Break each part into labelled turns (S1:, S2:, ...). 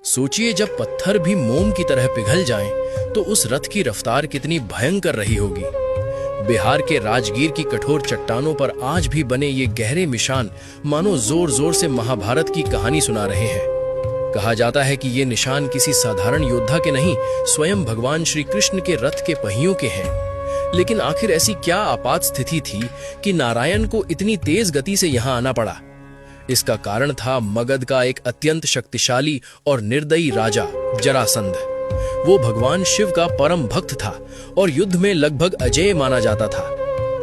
S1: सोचिए, जब पत्थर भी मोम की तरह पिघल जाएं, तो उस रथ की रफ्तार कितनी भयंकर रही होगी। बिहार के राजगीर की कठोर चट्टानों पर आज भी बने ये गहरे निशान मानो जोर जोर से महाभारत की कहानी सुना रहे हैं। कहा जाता है कि ये निशान किसी साधारण योद्धा के नहीं, स्वयं भगवान श्री कृष्ण के रथ के पहियों के हैं। लेकिन आखिर ऐसी क्या आपात स्थिति थी कि नारायण को इतनी तेज गति से यहां आना पड़ा? इसका कारण था मगध का एक अत्यंत शक्तिशाली और निर्दयी राजा जरासंध। वो भगवान शिव का परम भक्त था और युद्ध में लगभग अजेय माना जाता था।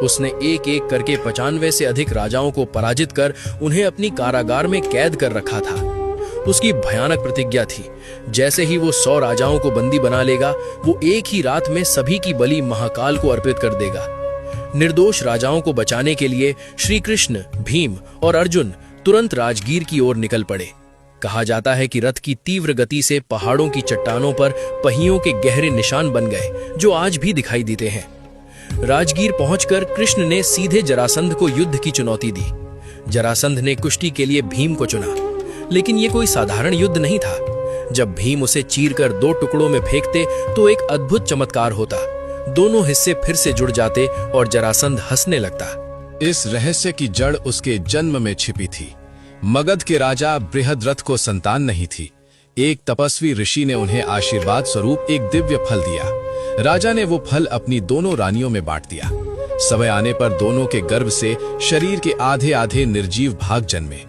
S1: उसने एक एक करके 95 से अधिक राजाओं को पराजित कर उन्हें अपनी कारागार में कैद कर रखा था। उसकी भयानक प्रतिज्ञा थी, जैसे ही वो 100 राजाओं को बंदी बना लेगा, वो एक ही रात में सभी की बलि महाकाल को अर्पित कर देगा। निर्दोष राजाओं को बचाने के लिए श्री कृष्ण, भीम और अर्जुन तुरंत राजगीर की ओर निकल पड़े। कहा जाता है कि रथ की तीव्र गति से पहाड़ों की चट्टानों पर पहियों के गहरे निशान बन गए, जो आज भी दिखाई देते हैं। राजगीर पहुंचकर कृष्ण ने सीधे जरासंध को युद्ध की चुनौती दी। जरासंध ने कुश्ती के लिए भीम को चुना, लेकिन यह कोई साधारण युद्ध नहीं था। जब भीम उसे चीरकर 2 टुकड़ों में फेंकते तो एक अद्भुत चमत्कार होता। दोनों हिस्से फिर से जुड़ जाते और जरासंध हंसने लगता।
S2: इस रहस्य की जड़ उसके जन्म में छिपी थी। मगध के राजा बृहद्रथ को संतान नहीं थी। एक तपस्वी ऋषि ने उन्हें आशीर्वाद स्वरूप एक दिव्य फल दिया। राजा ने वो फल अपनी दोनों रानियों में बांट दिया। समय आने पर दोनों के गर्भ से शरीर के आधे आधे निर्जीव भाग जन्मे।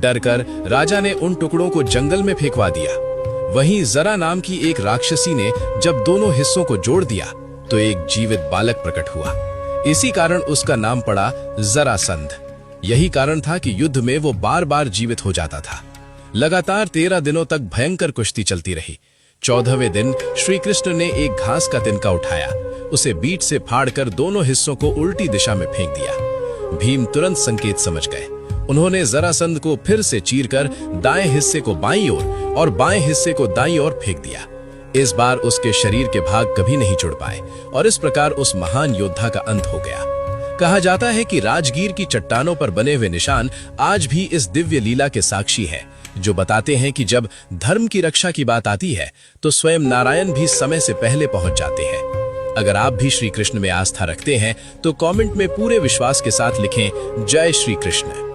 S2: डरकर राजा ने उन टुकड़ों को जंगल में फेंकवा दिया। वहीं जरा नाम की एक राक्षसी ने जब दोनों हिस्सों को जोड़ दिया तो एक जीवित बालक प्रकट हुआ। इसी कारण उसका नाम पड़ा जरासंध। यही कारण था कि युद्ध में वो बार बार जीवित हो जाता था। लगातार 13 दिनों तक भयंकर कुश्ती चलती रही। 14वें दिन श्री कृष्ण ने एक घास का तिनका उठाया, उसे बीच से फाड़कर दोनों हिस्सों को उल्टी दिशा में फेंक दिया। भीम तुरंत संकेत समझ गए। उन्होंने जरासंध को फिर से चीरकर दाएं हिस्से को बाईं ओर और बाएं हिस्से को दाईं ओर फेंक दिया। इस बार उसके शरीर के भाग कभी नहीं जुड़ पाए और इस प्रकार उस महान योद्धा का अंत हो गया। कहा जाता है कि राजगीर की चट्टानों पर बने हुए निशान आज भी इस दिव्य लीला के साक्षी है, जो बताते हैं कि जब धर्म की रक्षा की बात आती है तो स्वयं नारायण भी समय से पहले पहुंच जाते हैं। अगर आप भी श्री कृष्ण में आस्था रखते हैं तो कमेंट में पूरे विश्वास के साथ लिखें, जय श्री कृष्ण।